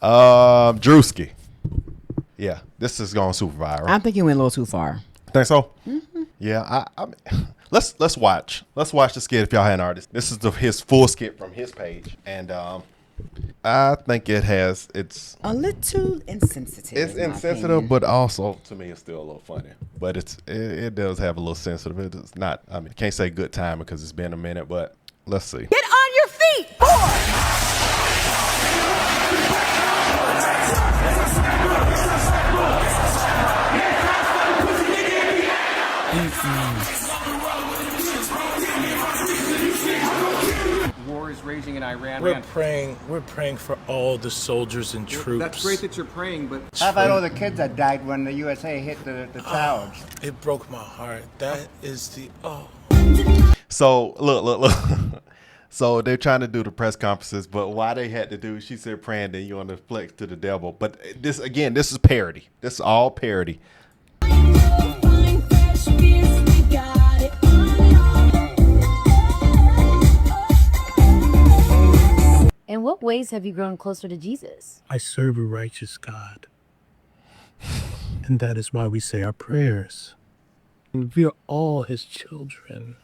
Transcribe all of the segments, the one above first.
Druski. Yeah, this is going super viral. I think he went a little too far. Think so? Mm-hmm. Yeah, let's watch the skit if y'all hadn't already. This is his full skit from his page, and I think it's a little insensitive. It's insensitive, but also to me it's still a little funny. But it does have a little sensitive. It's not. I mean, can't say good time because it's been a minute, but let's see. Get on your feet, boy! War is raging in Iran. We're praying for all the soldiers and troops. That's great that you're praying, but how about all the kids that died when the USA hit the towers? It broke my heart. That is the So look. So they're trying to do the press conferences, but why they had to do? She said praying, then you on the flex to the devil. But this is parody. This is all parody. In what ways have you grown closer to Jesus? I serve a righteous God. And that is why we say our prayers. And we are all his children.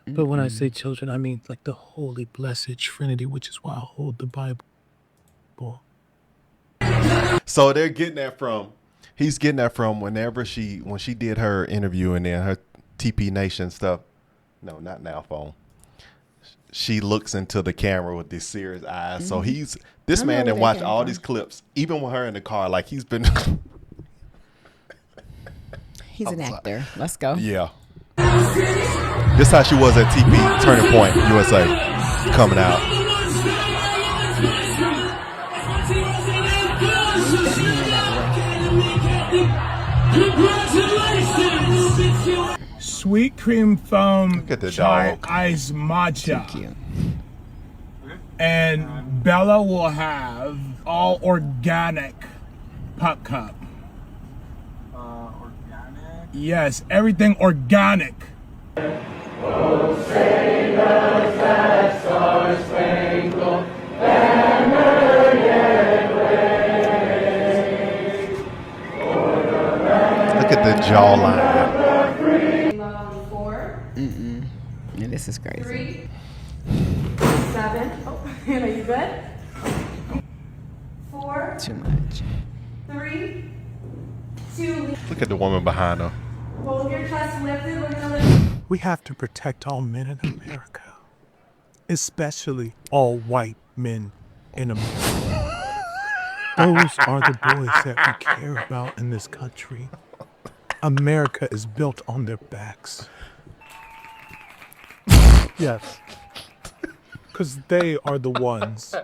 But when I say children, I mean like the holy, blessed Trinity, which is why I hold the Bible. So they're getting that from, he's getting that from when she did her interview and then her TP Nation stuff. No, not Now Phone. She looks into the camera with these serious eyes. So this man that watched all these clips, even with her in the car, like he's been. He's an actor. Let's go. Yeah. This how she was at TP Turning Point USA coming out. Sweet cream foam Look at the chai dog. ice matcha. Too cute. And Bella will have all organic puck cup. organic. Yes, everything organic. Look at the jawline. 4, Yeah, this is crazy. 3, 7. Oh, Hannah, you good? 4, Too much. 3, 2. Look at the woman behind her. Hold your chest lifted. We're gonna lift. We have to protect all men in America, especially all white men in America. Those are the boys that we care about in this country. America is built on their backs. Yes, because they are the ones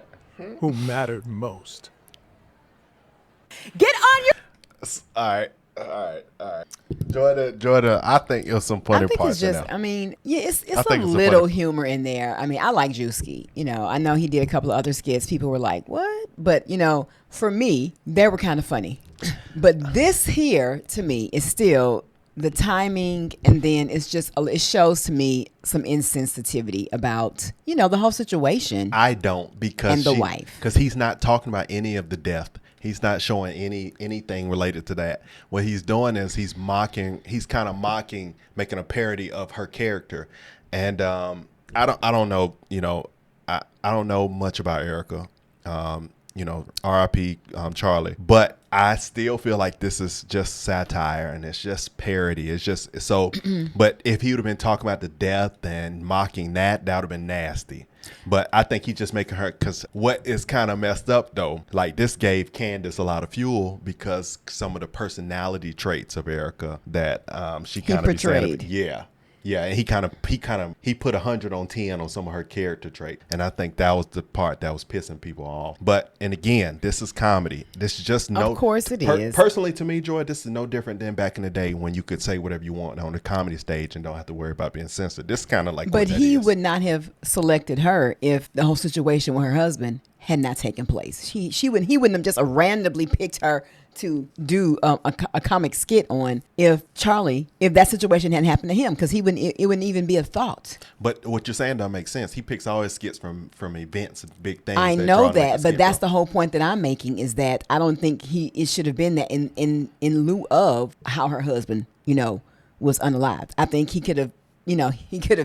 who mattered most. Get on your. All right. Jordan, I think it was some funny I think parts it's just, in there. I mean, yeah, it's I a think it's a little funny- humor in there. I mean, I like Druski. You know, I know he did a couple of other skits. People were like, what? But, you know, for me, they were kind of funny. But this here, to me, is still the timing. And then it's just, it shows to me some insensitivity about, you know, the whole situation. I don't because And the wife. Because he's not talking about any of the death. He's not showing anything related to that. What he's doing is he's kind of mocking, making a parody of her character. And I don't know, you know, I don't know much about Erika. You know, R.I.P. Charlie. But I still feel like this is just satire and it's just parody. It's just so. But if he would have been talking about the death and mocking that would have been nasty. But I think he's just making her, because what is kind of messed up though, like this gave Candace a lot of fuel because some of the personality traits of Erika that she kind of portrayed. Yeah, and he put 100 on 10 on some of her character traits, and I think that was the part that was pissing people off. But and again, this is comedy. This is just no. Of course it is. Personally, to me, Joy, this is no different than back in the day when you could say whatever you want on the comedy stage and don't have to worry about being censored. This kind of like. But he would not have selected her if the whole situation with her husband had not taken place. He wouldn't have just randomly picked her to do a comic skit on if that situation hadn't happened to him, because it wouldn't even be a thought. But what you're saying don't make sense. He picks all his skits from events and big things. I know that, but that's the whole point that I'm making, is that I don't think it should have been that in lieu of how her husband, was unalived. I think he could have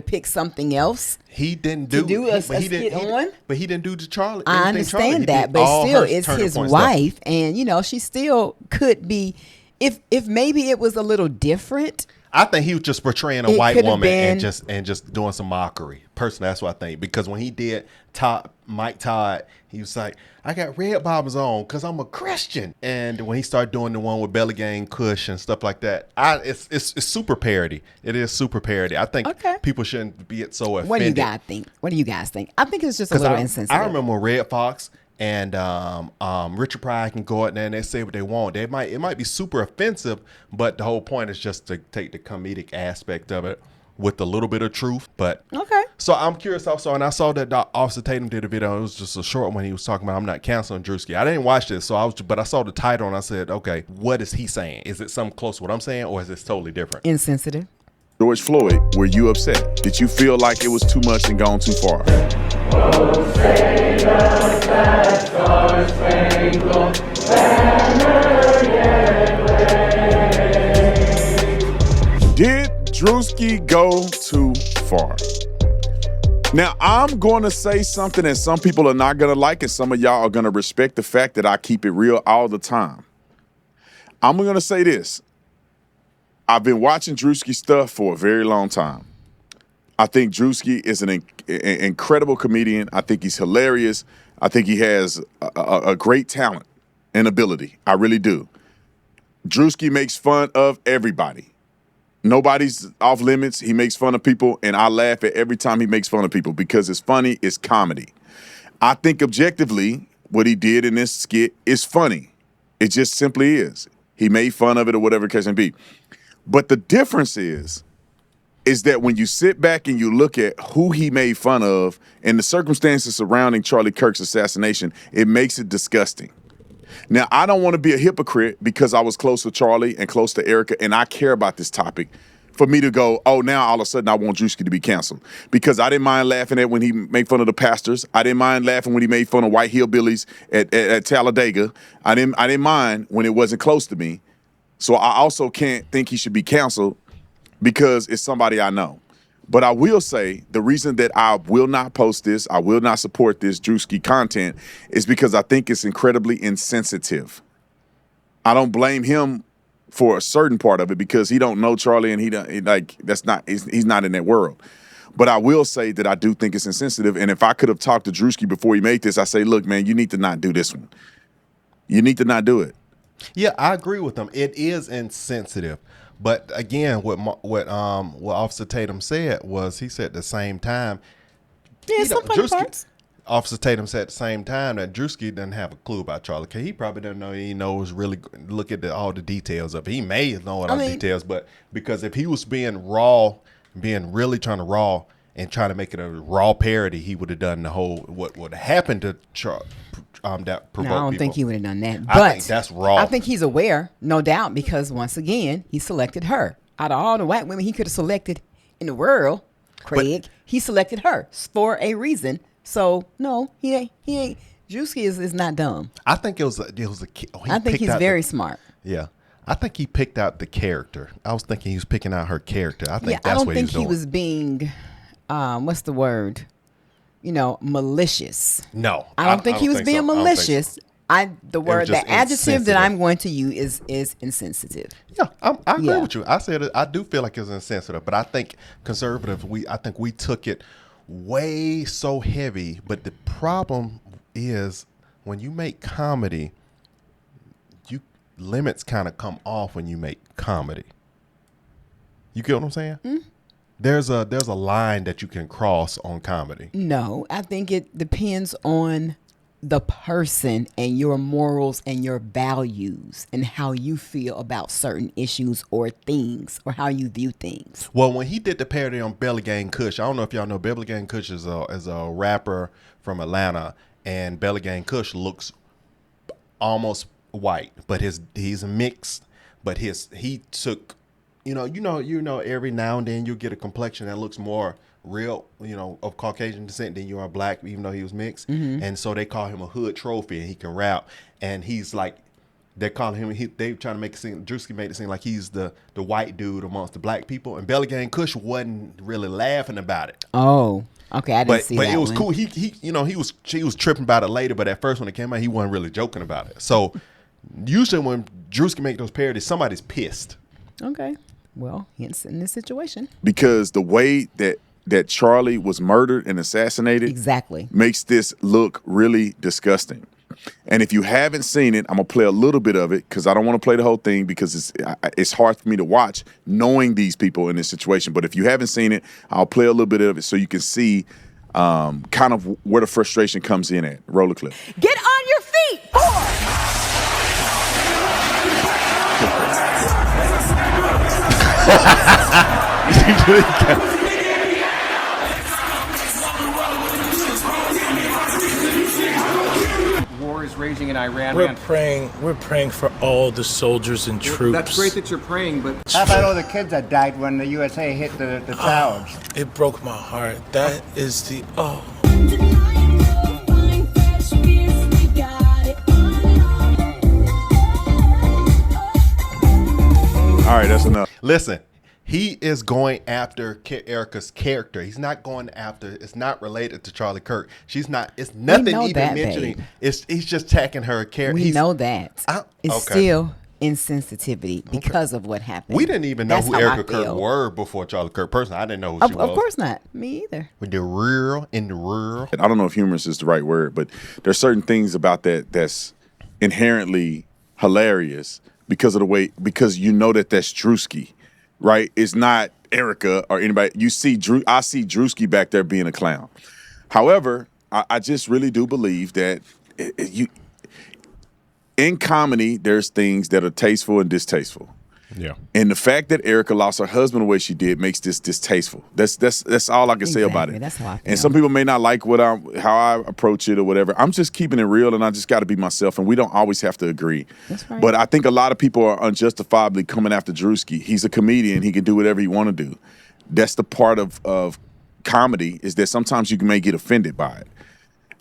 picked something else. He didn't to do do a skit on. But he didn't do the Charlie. I understand that, but still, it's his wife, and she still could be. If maybe it was a little different. I think he was just portraying a white woman and just doing some mockery. Personally, that's what I think. Because when he did Mike Todd, he was like, I got red bottoms on because I'm a Christian. And when he started doing the one with Belly Gang Kush and stuff like that, it's super parody. It is super parody. I think people shouldn't be so offended. What do you guys think? I think it's just a little insensitive. I remember when Red Fox and Richard Pryor can go out there and they say what they want. It might be super offensive, but the whole point is just to take the comedic aspect of it with a little bit of truth. But so I'm curious also, and I saw that Officer Tatum did a video. It was just a short one. He was talking about I'm not canceling Druski. I didn't watch this, but I saw the title and I said, okay, what is he saying? Is it something close to what I'm saying, or is it totally different? Insensitive. George Floyd, were you upset? Did you feel like it was too much and gone too far? Did Druski go too far? Now, I'm going to say something that some people are not going to like, and some of y'all are going to respect the fact that I keep it real all the time. I'm going to say this. I've been watching Druski's stuff for a very long time. I think Druski is an incredible comedian. I think he's hilarious. I think he has a great talent and ability. I really do. Druski makes fun of everybody. Nobody's off limits. He makes fun of people, and I laugh at every time he makes fun of people because it's funny, it's comedy. I think objectively, what he did in this skit is funny. It just simply is. He made fun of it or whatever the case may be. But the difference is that when you sit back and you look at who he made fun of and the circumstances surrounding Charlie Kirk's assassination, it makes it disgusting. Now, I don't want to be a hypocrite because I was close to Charlie and close to Erika, and I care about this topic, for me to go, oh, now all of a sudden I want Druski to be canceled. Because I didn't mind laughing at when he made fun of the pastors. I didn't mind laughing when he made fun of white hillbillies at Talladega. I didn't mind when it wasn't close to me. So I also can't think he should be canceled because it's somebody I know. But I will say the reason that I will not post this, I will not support this Druski content is because I think it's incredibly insensitive. I don't blame him for a certain part of it because he don't know Charlie and he's not in that world. But I will say that I do think it's insensitive. And if I could have talked to Druski before he made this, I say, look, man, you need to not do this one. You need to not do it. Yeah, I agree with him. It is insensitive, but again, what Officer Tatum said was he said at the same time. Yeah, some funny parts. Officer Tatum said at the same time that Druski doesn't have a clue about Charlie. Cause he probably doesn't know. He knows really look at all the details of it. He may know all the details, but because if he was being really trying to raw and trying to make it a raw parody, he would have done the whole what happened to Charlie. That provoked no, I don't people. think he would have done that. I think that's raw. I think he's aware, no doubt, because once again, he selected her. Out of all the white women he could have selected in the world, Craig, he selected her for a reason. So no, he ain't. Druski is not dumb. I think it was a. I think he's very smart. Yeah, I think he picked out the character. I was thinking he was picking out her character. I think that's I don't what think he's doing. he was being, what's the word? Malicious. No, I don't think he was being malicious. The adjective that I'm going to use is insensitive. Yeah, I agree with you. I said it, I do feel like it's insensitive, but I think conservative. I think we took it way so heavy. But the problem is when you make comedy, limits kind of come off when you make comedy. You get what I'm saying? Mm-hmm. There's a line that you can cross on comedy. No, I think it depends on the person and your morals and your values and how you feel about certain issues or things or how you view things. Well, when he did the parody on Belly Gang Kush, I don't know if y'all know Belly Gang Kush is a rapper from Atlanta, and Belly Gang Kush looks almost white, but he's a mix. But he took, you know, every now and then you get a complexion that looks more real, of Caucasian descent than you are black, even though he was mixed. And so they call him a hood trophy, and he can rap. And he's like, they're calling him, they trying to make it seem, Druski made it seem like he's the white dude amongst the black people. And Belly Gang Kush wasn't really laughing about it. Oh, okay, I didn't see that. But it was one. cool. She was tripping about it later, but at first when it came out, he wasn't really joking about it. So usually when Druski make those parodies, somebody's pissed. Okay, well, hence in this situation. Because the way that Charlie was murdered and assassinated Exactly. makes this look really disgusting. And if you haven't seen it, I'm going to play a little bit of it because I don't want to play the whole thing because it's hard for me to watch knowing these people in this situation. But if you haven't seen it, I'll play a little bit of it so you can see kind of where the frustration comes in at. Roll the clip. Get on your feet, boy! War is raging in Iran. We're praying for all the soldiers and troops. That's great that you're praying, but How about all the kids that died when the USA hit the towers? It broke my heart. That is the All right, that's enough. Listen, he is going after Erika's character. He's not going after. It's not related to Charlie Kirk. She's not. It's nothing know even that, mentioning. babe. He's just attacking her character. We know that. It's okay. still insensitivity because of what happened. We didn't even know That's who how I Erika Kirk feel. were before Charlie Kirk. Personally, I didn't know who she was. Of course not. Me either. With the rural. I don't know if humorous is the right word, but there's certain things about that that's inherently hilarious because of the way, because you know that's Druski, right? It's not Erika or anybody. I see Druski back there being a clown. However, I just really do believe that in comedy, there's things that are tasteful and distasteful. Yeah. And the fact that Erika lost her husband the way she did makes this distasteful. That's all I can say about it. That's how I feel. And some people may not like how I approach it or whatever. I'm just keeping it real, and I just got to be myself. And we don't always have to agree. That's right. But I think a lot of people are unjustifiably coming after Druski. He's a comedian. He can do whatever he want to do. That's the part of comedy, is that sometimes you may get offended by it.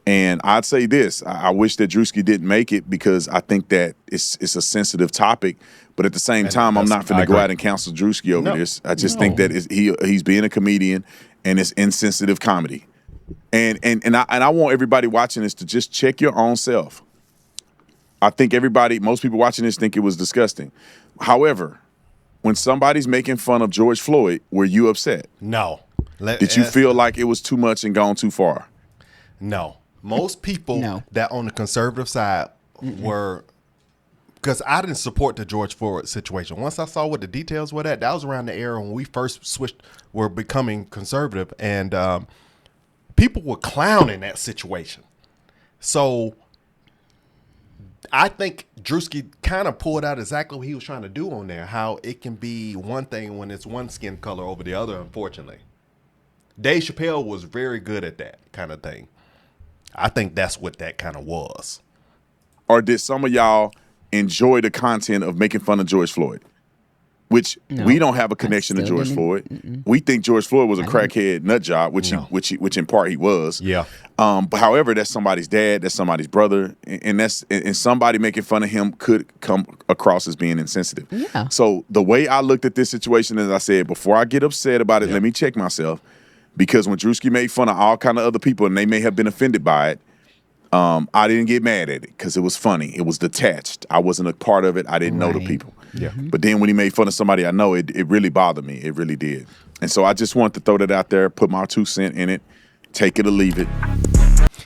And I'd say this: I wish that Druski didn't make it because I think that it's a sensitive topic. But at the same time, I'm not finna go out and counsel Druski over this. I just think that he's being a comedian, and it's insensitive comedy. And I want everybody watching this to just check your own self. I think most people watching this think it was disgusting. However, when somebody's making fun of George Floyd, were you upset? No. Did you feel like it was too much and gone too far? No. Most people that on the conservative side were, because I didn't support the George Floyd situation. Once I saw what the details were, that was around the era when we first were becoming conservative, and people were clowning that situation. So I think Druski kind of pulled out exactly what he was trying to do on there, how it can be one thing when it's one skin color over the other, unfortunately. Dave Chappelle was very good at that kind of thing. I think that's what that kind of was. Or did some of y'all enjoy the content of making fun of George Floyd? Which we don't have a connection to George Floyd. We think George Floyd was a crackhead nut job, which in part he was. Yeah. But however, that's somebody's dad, that's somebody's brother, and somebody making fun of him could come across as being insensitive. Yeah. So the way I looked at this situation, as I said, before I get upset about it, let me check myself. Because when Druski made fun of all kind of other people and they may have been offended by it, I didn't get mad at it because it was funny. It was detached. I wasn't a part of it. I didn't know the people. Yeah. But then when he made fun of somebody I know, it really bothered me. It really did. And so I just wanted to throw that out there, put my 2 cents in it, take it or leave it.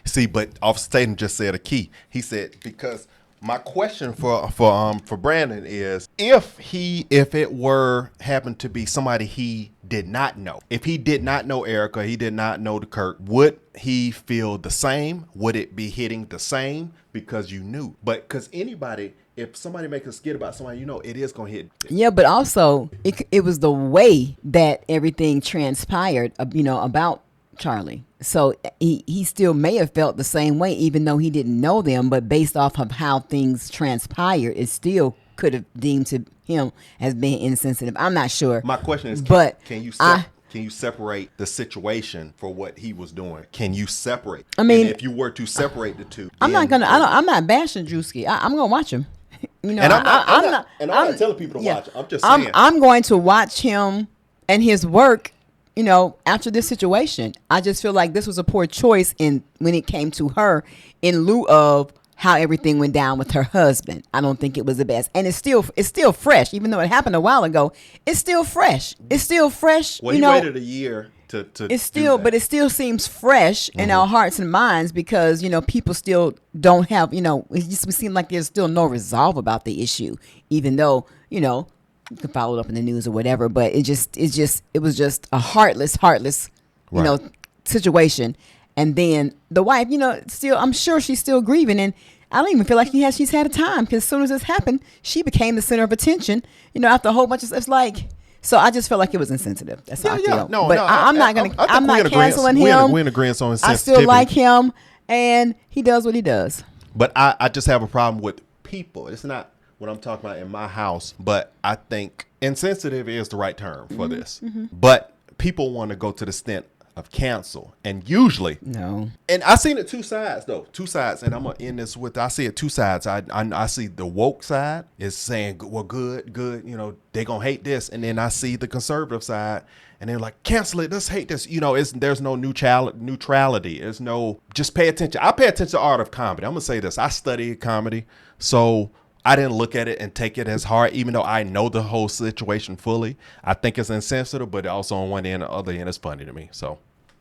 See, but Officer Tatum just said a key. He said, because my question for Brandon is, if it were happened to be somebody he did not know, if he did not know Erika, he did not know the Kirk, would he feel the same? Would it be hitting the same because you knew? But because anybody, if somebody makes a skit about somebody, it is gonna hit. Yeah, but also it was the way that everything transpired, about Charlie. So he still may have felt the same way, even though he didn't know them. But based off of how things transpired, it still could have deemed to him as being insensitive. I'm not sure. My question is, can you separate the situation for what he was doing? Can you separate? I mean, and if you were to separate the two, I'm not gonna. I'm not bashing Druski. I'm gonna watch him. You know, and I'm not telling people to watch. I'm just saying. I'm going to watch him and his work. You know, after this situation, I just feel like this was a poor choice when it came to her, in lieu of how everything went down with her husband. I don't think it was the best, and it's still fresh, even though it happened a while ago. It's still fresh. It's still fresh. Well, he waited a year to. It's still, but it still seems fresh in our hearts and minds because people still don't have. It just would seem like there's still no resolve about the issue, even though you can follow it up in the news or whatever. But it was just a heartless, Right. situation. And then the wife, still, I'm sure she's still grieving. And I don't even feel like she's had a time because as soon as this happened, she became the center of attention, after a whole bunch of, it's like, so I just felt like it was insensitive. That's how I feel. I'm not canceling him. We're in agreement on I sensitivity. still like him and he does what he does. But I just have a problem with people. It's not what I'm talking about in my house, but I think insensitive is the right term for this. But people want to go to the extent of cancel, and usually and I seen it two sides, and I'm gonna end this with, I see it two sides. I see the woke side is saying, well, good, they gonna hate this, and then I see the conservative side and they're like, cancel it, let's hate this. There's no neutrality. There's no, just pay attention. I pay attention to art of comedy. I'm gonna say this, I studied comedy, so I didn't look at it and take it as hard, even though I know the whole situation fully. I think it's insensitive, but also on one end, the other end, it's funny to me. So,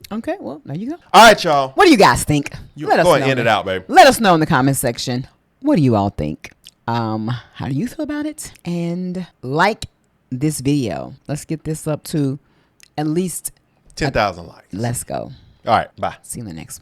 okay, well, there you go. All right, y'all. What do you guys think? Let us go ahead and end it out, baby. Let us know in the comment section. What do you all think? How do you feel about it? And like this video. Let's get this up to at least 10,000 likes. Let's go. All right, bye. See you in the next one.